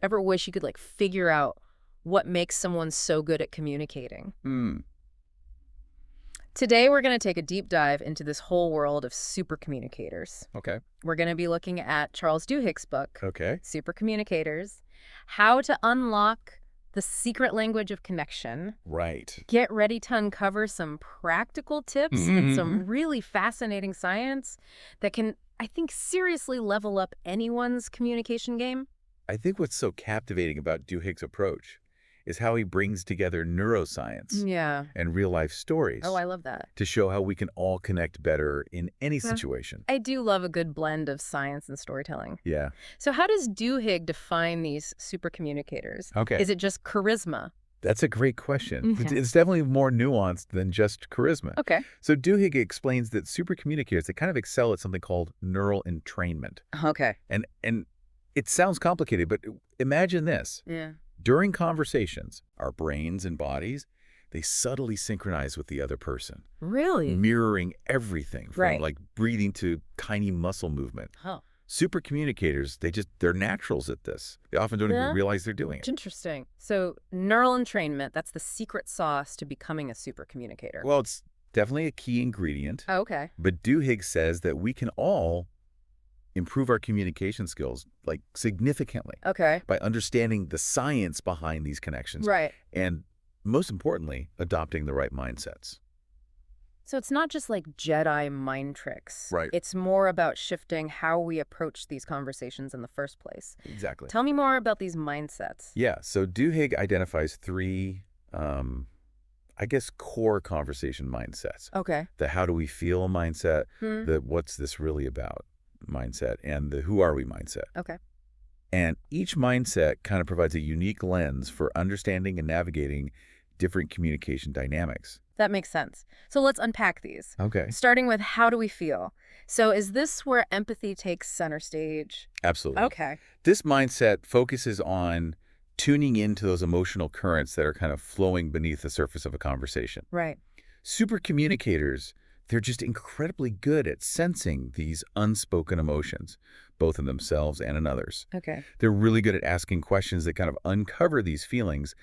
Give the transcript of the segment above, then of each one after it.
ever wish you could like figure out what makes someone so good at communicating? Hmm. Today, we're going to take a deep dive into this whole world of supercommunicators. Okay. We're going to be looking at Charles Duhigg's book, Okay. Supercommunicators, How to Unlock the Secret Language of Connection. Right. Get ready to uncover some practical tips and some really fascinating science that can, I think, seriously level up anyone's communication game. I think what's so captivating about Duhigg's approach is how he brings together neuroscience Yeah. and real-life stories Oh, I love that. to show how we can all connect better in any situation. I do love a good blend of science and storytelling. Yeah. So how does Duhigg define these supercommunicators? Okay. Is it just charisma? That's a great question. Yeah. It's definitely more nuanced than just charisma. Okay. So Duhigg explains that supercommunicators, they kind of excel at something called neural entrainment. Okay. And it sounds complicated, but imagine this. Yeah. During conversations, our brains and bodies, they subtly synchronize with the other person, Really? mirroring everything from Right. like breathing to tiny muscle movement. Oh, Supercommunicators, they're naturals at this. They often don't Yeah. even realize they're doing it's it. interesting. So neural entrainment, that's the secret sauce to becoming a supercommunicator. Well, it's definitely a key ingredient, Oh, okay. but Duhigg says that we can all improve our communication skills like significantly Okay. by understanding the science behind these connections Right. and, most importantly, adopting the right mindsets. So it's not just like Jedi mind tricks. Right. It's more about shifting how we approach these conversations in the first place. Exactly. Tell me more about these mindsets. Yeah, so Duhigg identifies three, I guess, core conversation mindsets. Okay. The how do we feel mindset, Hmm. the what's this really about mindset, and the who are we mindset. Okay. And each mindset kind of provides a unique lens for understanding and navigating different communication dynamics. That makes sense. So let's unpack these. Okay. Starting with how do we feel? So is this where empathy takes center stage? Absolutely. Okay. This mindset focuses on tuning into those emotional currents that are kind of flowing beneath the surface of a conversation. Right. Super communicators, they're just incredibly good at sensing these unspoken emotions, both in themselves and in others. Okay. They're really good at asking questions that kind of uncover these feelings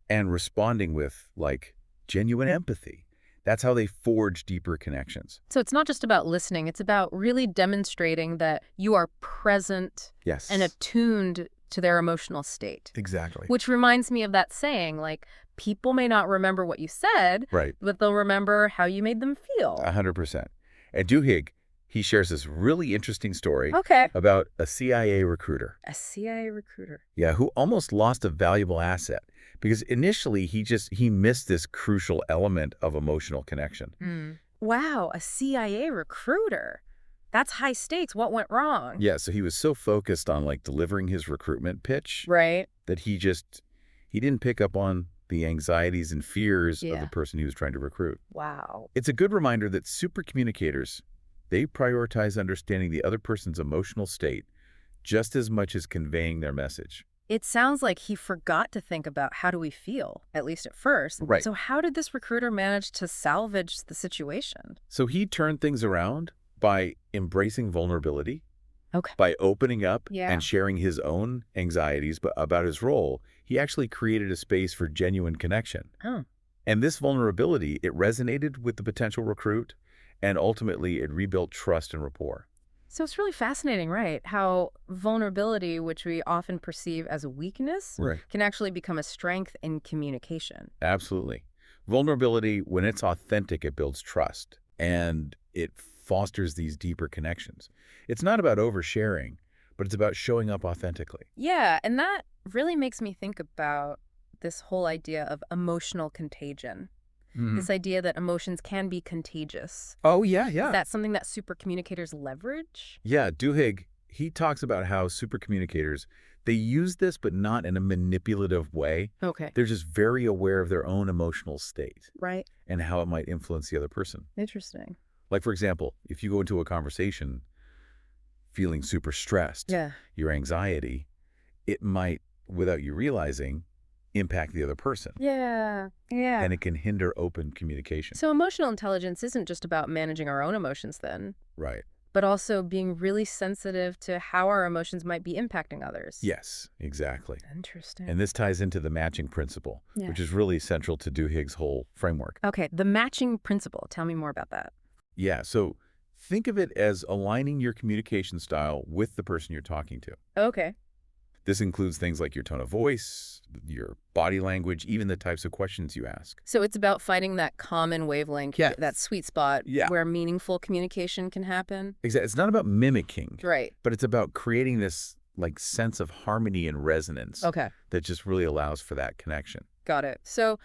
and responding with, like, genuine empathy. That's how they forge deeper connections. So it's not just about listening. It's about really demonstrating that you are present Yes. and attuned to their emotional state. Exactly. Which reminds me of that saying, like, people may not remember what you said, Right. but they'll remember how you made them feel. 100%. And Duhigg, he shares this really interesting story Okay. about a CIA recruiter. A CIA recruiter. Yeah, who almost lost a valuable asset because initially he missed this crucial element of emotional connection. Wow, a CIA recruiter. That's high stakes. What went wrong? Yeah, so he was so focused on like delivering his recruitment pitch Right. that he didn't pick up on the anxieties and fears of Yeah. the person he was trying to recruit. Wow. It's a good reminder that super communicators, they prioritize understanding the other person's emotional state just as much as conveying their message. It sounds like he forgot to think about how do we feel, at least at first. Right. So how did this recruiter manage to salvage the situation? So he turned things around by embracing vulnerability, Okay. by opening up Yeah. and sharing his own anxieties about his role. He actually created a space for genuine connection. Oh. And this vulnerability, it resonated with the potential recruit, and ultimately it rebuilt trust and rapport. So it's really fascinating, right? How vulnerability, which we often perceive as a weakness, Right. can actually become a strength in communication. Absolutely. Vulnerability, when it's authentic, it builds trust, and it fosters these deeper connections. It's not about oversharing, but it's about showing up authentically. Yeah, and that really makes me think about this whole idea of emotional contagion. This idea that emotions can be contagious. Oh, yeah, Is that something that supercommunicators leverage? Yeah, Duhigg, he talks about how supercommunicators, they use this, but not in a manipulative way. Okay. They're just very aware of their own emotional state Right. and how it might influence the other person. Interesting. Like, for example, if you go into a conversation feeling super stressed, Yeah. your anxiety, it might, without you realizing, impact the other person. Yeah. Yeah. And it can hinder open communication. So emotional intelligence isn't just about managing our own emotions then, Right. but also being really sensitive to how our emotions might be impacting others. Yes, exactly. Interesting. And this ties into the matching principle, Yeah. which is really central to Duhigg's whole framework. Okay, the matching principle. Tell me more about that. Yeah, so think of it as aligning your communication style with the person you're talking to. Okay. This includes things like your tone of voice, your body language, even the types of questions you ask. So it's about finding that common wavelength, Yeah. that sweet spot Yeah. where meaningful communication can happen. Exactly. It's not about mimicking, Right. but it's about creating this like sense of harmony and resonance Okay. that just really allows for that connection. Got it. So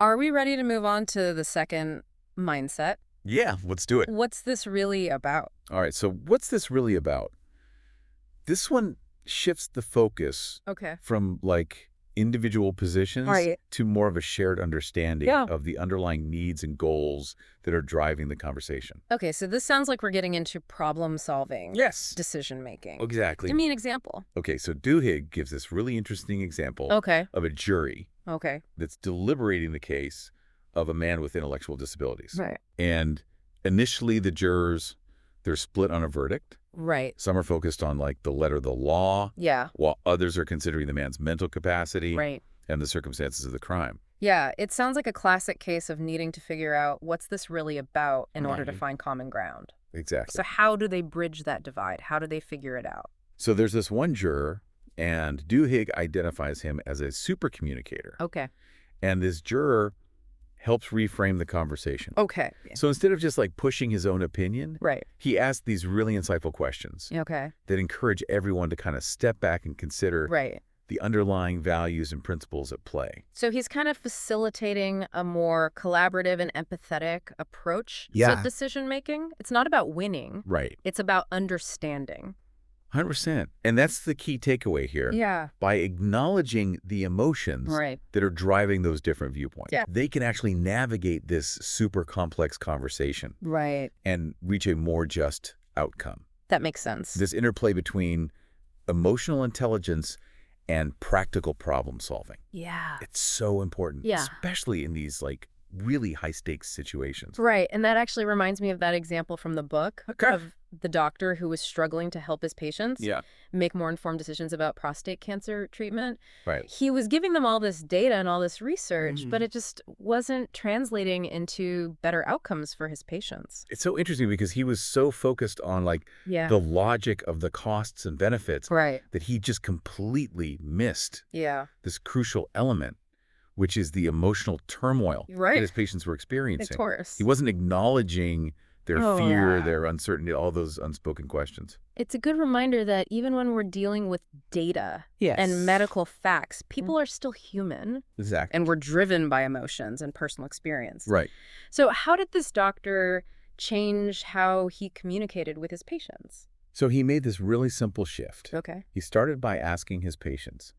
are we ready to move on to the second mindset? Yeah, let's do it. What's this really about? All right, so what's this really about? This one shifts the focus Okay. from like individual positions Right. to more of a shared understanding Yeah. of the underlying needs and goals that are driving the conversation. Okay, so this sounds like we're getting into problem solving. Yes. Decision making. Exactly. Give me an example. Okay, so Duhigg gives this really interesting example Okay. of a jury Okay. that's deliberating the case of a man with intellectual disabilities. Right. And initially the jurors, they're split on a verdict. Right. Some are focused on like the letter of the law, Yeah. while others are considering the man's mental capacity Right. and the circumstances of the crime. Yeah, it sounds like a classic case of needing to figure out what's this really about in order to Right. find common ground. Exactly. So how do they bridge that divide? How do they figure it out? So there's this one juror, and Duhigg identifies him as a supercommunicator. Okay. And this juror helps reframe the conversation. Okay. So instead of just like pushing his own opinion, Right. he asks these really insightful questions Okay. that encourage everyone to kind of step back and consider Right. the underlying values and principles at play. So he's kind of facilitating a more collaborative and empathetic approach Yeah. to decision making. It's not about winning. Right. It's about understanding. 100%. And that's the key takeaway here. Yeah. By acknowledging the emotions Right. that are driving those different viewpoints, Yeah. they can actually navigate this super complex conversation Right. and reach a more just outcome. That makes sense. This interplay between emotional intelligence and practical problem solving. Yeah. It's so important, Yeah. especially in these like really high stakes situations. Right. And that actually reminds me of that example from the book Okay. of the doctor who was struggling to help his patients Yeah. make more informed decisions about prostate cancer treatment. Right. He was giving them all this data and all this research, Mhm. but it just wasn't translating into better outcomes for his patients. It's so interesting because he was so focused on like Yeah. the logic of the costs and benefits Right. that he just completely missed Yeah. this crucial element, which is the emotional turmoil Right. that his patients were experiencing. Of course. He wasn't acknowledging their Oh, fear, yeah. their uncertainty, all those unspoken questions. It's a good reminder that even when we're dealing with data and medical facts, people are still human Exactly. and we're driven by emotions and personal experience. Right. So how did this doctor change how he communicated with his patients? So he made this really simple shift. Okay. He started by asking his patients,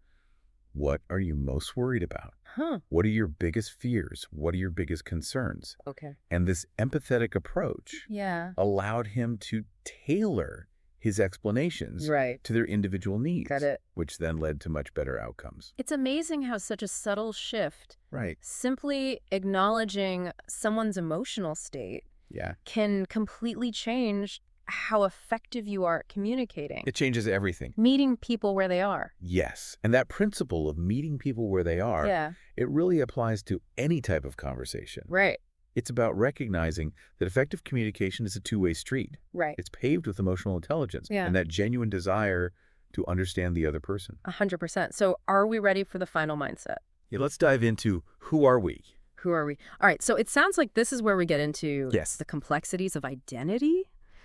what are you most worried about? Huh. What are your biggest fears? What are your biggest concerns? Okay. And this empathetic approach Yeah. allowed him to tailor his explanations Right. to their individual needs, Got it. which then led to much better outcomes. It's amazing how such a subtle shift, Right. simply acknowledging someone's emotional state, Yeah. can completely change how effective you are at communicating. It changes everything. Meeting people where they are. Yes. And that principle of meeting people where they are, Yeah. it really applies to any type of conversation. Right. It's about recognizing that effective communication is a two-way street. Right. It's paved with emotional intelligence Yeah. and that genuine desire to understand the other person. 100%. So are we ready for the final mindset? Yeah, let's dive into who are we? Who are we? All right. So it sounds like this is where we get into Yes. the complexities of identity,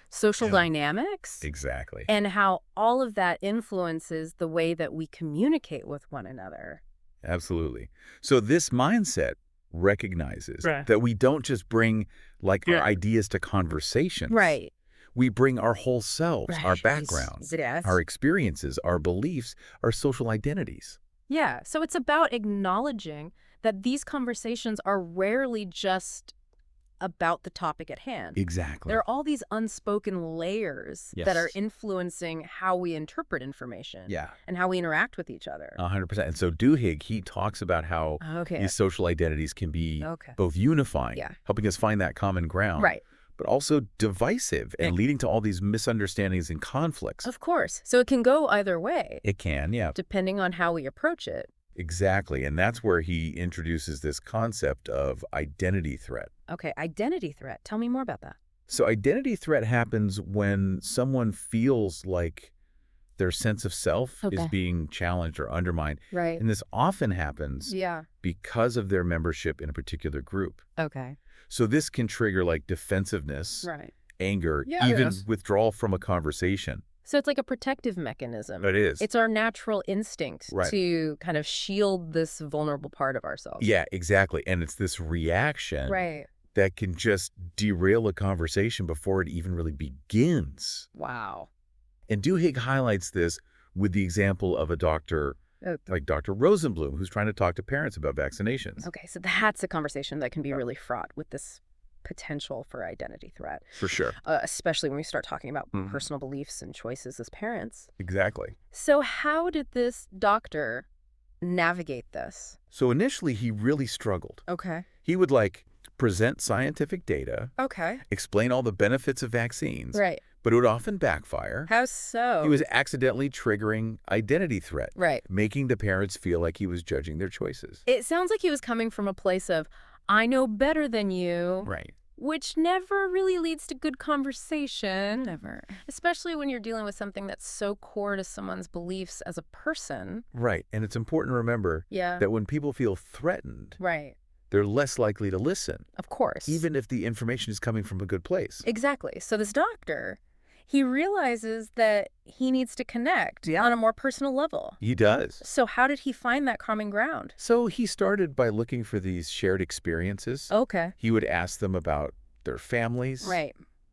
social Yeah. dynamics, Exactly. and how all of that influences the way that we communicate with one another. Absolutely. So this mindset recognizes Right. that we don't just bring like Yeah. our ideas to conversations. Right. We bring our whole selves, our Right. backgrounds, Yes. our experiences, our beliefs, our social identities. Yeah. So it's about acknowledging that these conversations are rarely just about the topic at hand. Exactly. There are all these unspoken layers that are Yes. influencing how we interpret information Yeah, and how we interact with each other. 100%. And so Duhigg, he talks about how Okay. these social identities can be Okay. both unifying, Yeah. helping us find that common ground, Right. but also divisive and leading to all these misunderstandings and conflicts. Of course. So it can go either way. It can, yeah. Depending on how we approach it. Exactly. And that's where he introduces this concept of identity threat. Okay, identity threat. Tell me more about that. So identity threat happens when someone feels like their sense of self is being challenged or undermined. Right. And this often happens because of their membership in a particular group. Okay. So this can trigger like defensiveness, anger, even withdrawal from a conversation. So it's like a protective mechanism. It is. It's our natural instinct to kind of shield this vulnerable part of ourselves. Yeah, exactly. And it's this reaction that can just derail a conversation before it even really begins. Wow. And Duhigg highlights this with the example of a doctor like Dr. Rosenblum, who's trying to talk to parents about vaccinations. Okay, so that's a conversation that can be really fraught with this potential for identity threat. For sure. Especially when we start talking about personal beliefs and choices as parents. Exactly. So how did this doctor navigate this? So initially, he really struggled. Okay. He would like present scientific data. Okay. Explain all the benefits of vaccines. Right. But it would often backfire. How so? He was accidentally triggering identity threat. Right. Making the parents feel like he was judging their choices. It sounds like he was coming from a place of, I know better than you. Right. Which never really leads to good conversation. Never. Especially when you're dealing with something that's so core to someone's beliefs as a person. Right. And it's important to remember that when people feel threatened, they're less likely to listen. Of course. Even if the information is coming from a good place. Exactly. So this doctor, he realizes that he needs to connect on a more personal level. He does. So how did he find that common ground? So he started by looking for these shared experiences. Okay. He would ask them about their families,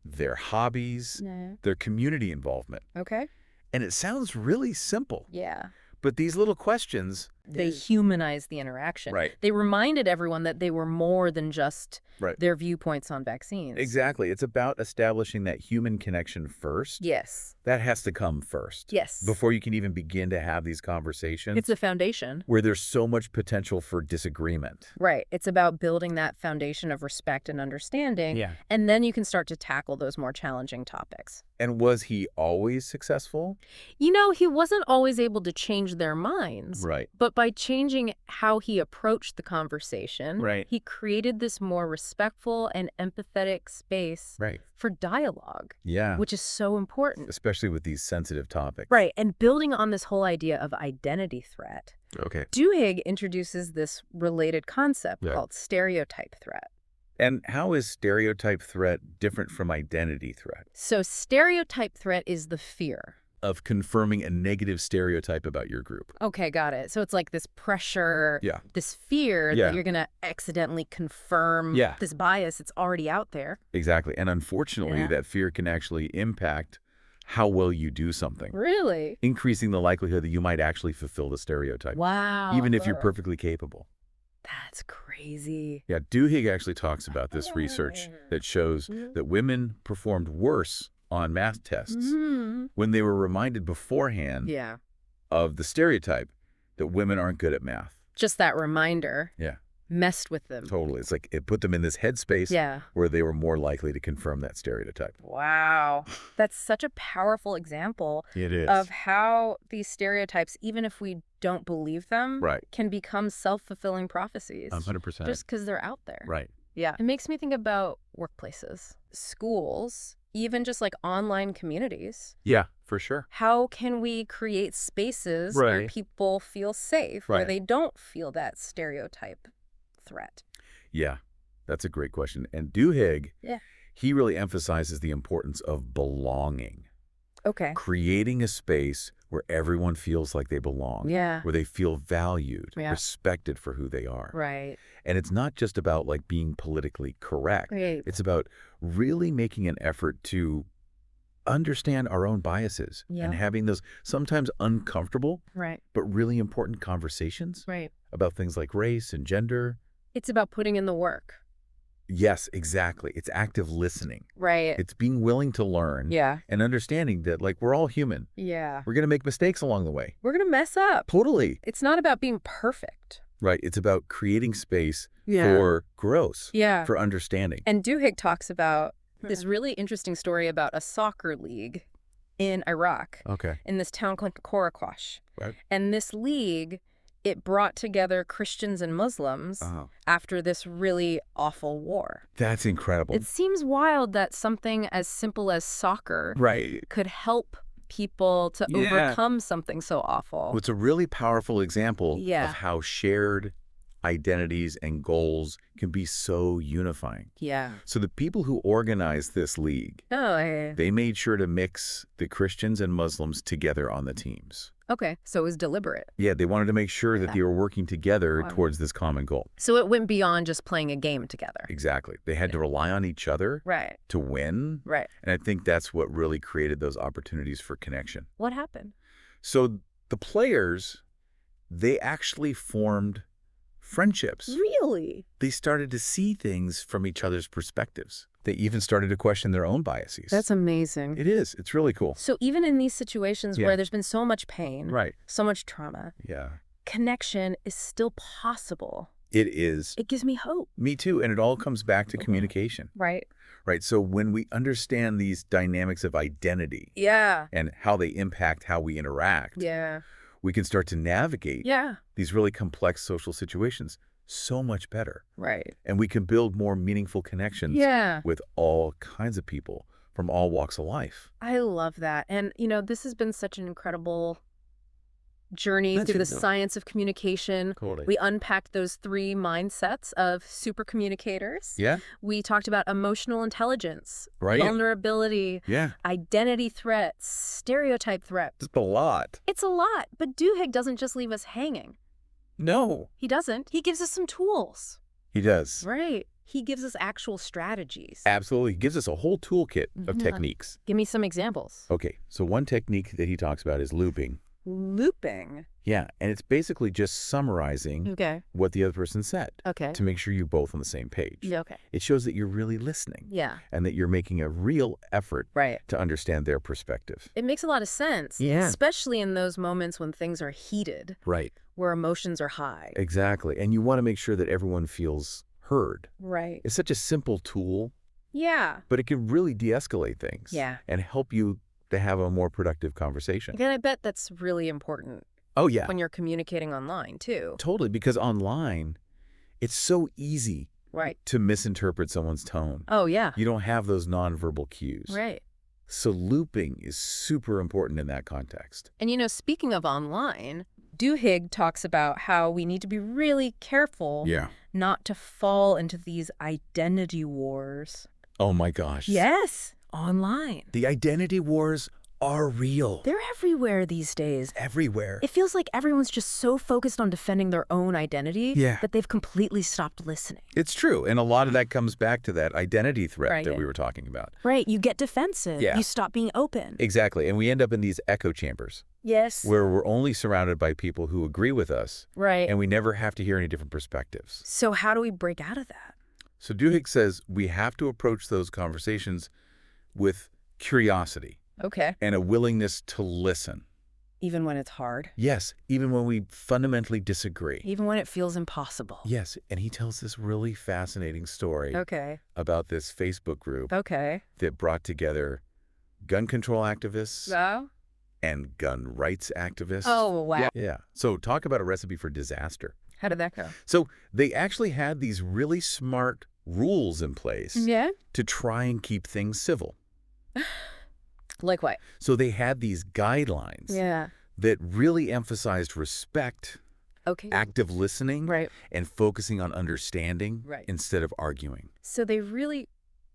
their hobbies, their community involvement. Okay. And it sounds really simple. Yeah. But these little questions... They humanized the interaction. Right. They reminded everyone that they were more than just their viewpoints on vaccines. Exactly. It's about establishing that human connection first. Yes. That has to come first. Yes. Before you can even begin to have these conversations. It's the foundation. Where there's so much potential for disagreement. Right. It's about building that foundation of respect and understanding. Yeah. And then you can start to tackle those more challenging topics. And was he always successful? You know, he wasn't always able to change their minds. Right. But by changing how he approached the conversation, he created this more respectful and empathetic space for dialogue. Yeah. Which is so important. Especially with these sensitive topics. Right. And building on this whole idea of identity threat. Okay. Duhigg introduces this related concept called stereotype threat. And how is stereotype threat different from identity threat? So stereotype threat is the fear of confirming a negative stereotype about your group. Okay, got it. So it's like this pressure, this fear that you're going to accidentally confirm this bias. It's already out there. Exactly. And unfortunately, that fear can actually impact how well you do something. Really? Increasing the likelihood that you might actually fulfill the stereotype. Wow. Even if you're perfectly capable. That's crazy. Yeah, Duhigg actually talks about this research that shows that women performed worse on math tests when they were reminded beforehand of the stereotype that women aren't good at math. Just that reminder messed with them. Totally. It's like it put them in this headspace where they were more likely to confirm that stereotype. Wow. That's such a powerful example of how these stereotypes, even if we don't believe them, can become self-fulfilling prophecies. 100%. Just because they're out there. Right. Yeah. It makes me think about workplaces, schools, even just like online communities. Yeah, for sure. How can we create spaces where people feel safe, where they don't feel that stereotype threat? Yeah, that's a great question. And Duhigg, he really emphasizes the importance of belonging. Okay. Creating a space where everyone feels like they belong. Yeah. Where they feel valued, respected for who they are. Right. And it's not just about like being politically correct. Right. It's about really making an effort to understand our own biases and having those sometimes uncomfortable but really important conversations about things like race and gender. It's about putting in the work. Yes, exactly. It's active listening. Right. It's being willing to learn and understanding that like we're all human. Yeah. We're going to make mistakes along the way. We're going to mess up. Totally. It's not about being perfect. Right. It's about creating space for growth, for understanding. And Duhigg talks about this really interesting story about a soccer league in Iraq. Okay. In this town called Korakwash. Right. And this league, it brought together Christians and Muslims after this really awful war. That's incredible. It seems wild that something as simple as soccer could help people to overcome something so awful. Well, it's a really powerful example of how shared identities and goals can be so unifying. Yeah. So the people who organized this league, they made sure to mix the Christians and Muslims together on the teams. Okay, so it was deliberate. Yeah, they wanted to make sure that they were working together towards this common goal. So it went beyond just playing a game together. Exactly. They had to rely on each other to win. Right. And I think that's what really created those opportunities for connection. What happened? So the players, they actually formed friendships. Really? They started to see things from each other's perspectives. They even started to question their own biases. That's amazing. It is. It's really cool. So even in these situations where there's been so much pain, so much trauma, connection is still possible. It is. It gives me hope. Me too. And it all comes back to communication. Right. Right. So when we understand these dynamics of identity and how they impact how we interact, we can start to navigate these really complex social situations so much better. Right. And we can build more meaningful connections with all kinds of people from all walks of life. I love that. And, you know, this has been such an incredible journey through the science of communication. Totally. We unpacked those 3 mindsets of supercommunicators. Yeah. We talked about emotional intelligence, vulnerability, identity threats, stereotype threats. It's a lot. It's a lot. But Duhigg doesn't just leave us hanging. No. He doesn't. He gives us some tools. He does. Right. He gives us actual strategies. Absolutely. He gives us a whole toolkit of techniques. Give me some examples. Okay. So one technique that he talks about is looping. Looping? Yeah. And it's basically just summarizing what the other person said to make sure you're both on the same page. Okay. It shows that you're really listening. Yeah. And that you're making a real effort to understand their perspective. It makes a lot of sense. Yeah. Especially in those moments when things are heated. Right. Where emotions are high. Exactly. And you want to make sure that everyone feels heard. Right. It's such a simple tool. Yeah. But it can really de-escalate things. Yeah. And help you to have a more productive conversation. And I bet that's really important. Oh, yeah. When you're communicating online, too. Totally. Because online, it's so easy to misinterpret someone's tone. Oh, yeah. You don't have those nonverbal cues. Right. So looping is super important in that context. And, you know, speaking of online, Duhigg talks about how we need to be really careful not to fall into these identity wars. Oh, my gosh. Yes, online. The identity wars are real. They're everywhere these days. Everywhere. It feels like everyone's just so focused on defending their own identity that they've completely stopped listening. It's true. And a lot of that comes back to that identity threat that we were talking about. Right. You get defensive. You stop being open. Exactly. And we end up in these echo chambers. Yes. Where we're only surrounded by people who agree with us. Right. And we never have to hear any different perspectives. So how do we break out of that? So Duhigg says we have to approach those conversations with curiosity. Okay. And a willingness to listen. Even when it's hard? Yes, even when we fundamentally disagree. Even when it feels impossible? Yes, and he tells this really fascinating story about this Facebook group that brought together gun control activists and gun rights activists. Oh, wow. Yeah. So talk about a recipe for disaster. How did that go? So they actually had these really smart rules in place to try and keep things civil. Like what? So they had these guidelines that really emphasized respect, active listening, and focusing on understanding instead of arguing. So they really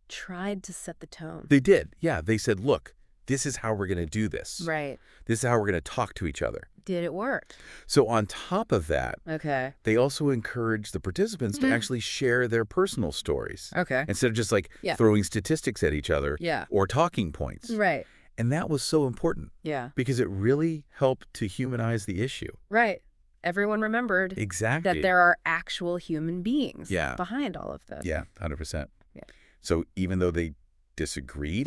tried to set the tone. They did. Yeah. They said, look, this is how we're going to do this. Right. This is how we're going to talk to each other. Did it work? So on top of that, they also encouraged the participants to actually share their personal stories. Instead of just like throwing statistics at each other or talking points. Right. And that was so important. Yeah. Because it really helped to humanize the issue. Right. Everyone remembered that there are actual human beings behind all of this. Yeah, 100%. So even though they disagreed,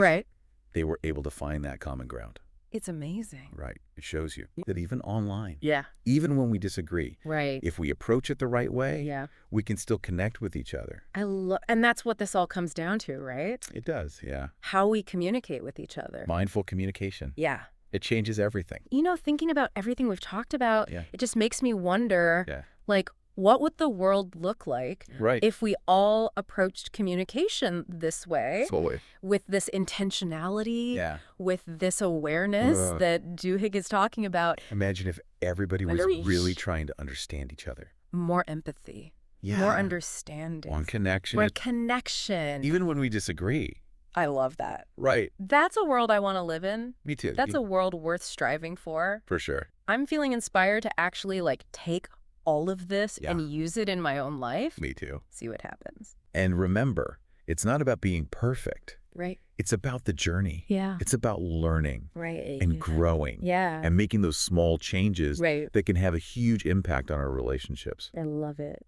they were able to find that common ground. It's amazing. Right. It shows you that even online, Yeah. even when we disagree, Right. if we approach it the right way, Yeah. we can still connect with each other. And that's what this all comes down to, right? It does, yeah. How we communicate with each other. Mindful communication. Yeah. It changes everything. You know, thinking about everything we've talked about, Yeah. it just makes me wonder, Yeah. like, what would the world look like Right. if we all approached communication this way, Fully. with this intentionality, Yeah. with this awareness that Duhigg is talking about? Imagine if everybody was really trying to understand each other. More empathy, Yeah. more understanding, More connection. more connection. Even when we disagree. I love that. Right. That's a world I want to live in. Me too. That's a world worth striving for. For sure. I'm feeling inspired to actually, like, take all of this Yeah. and use it in my own life. Me too. See what happens. And remember, it's not about being perfect. Right. It's about the journey. Yeah. It's about learning Right. and growing. Yeah. And making those small changes Right. that can have a huge impact on our relationships. I love it.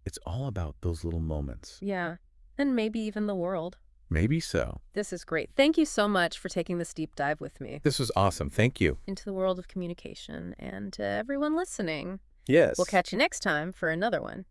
It's all about those little moments. Yeah. And maybe even the world. Maybe so. This is great. Thank you so much for taking this deep dive with me This was awesome. Thank you. into the world of communication, and to everyone listening. Yes. We'll catch you next time for another one.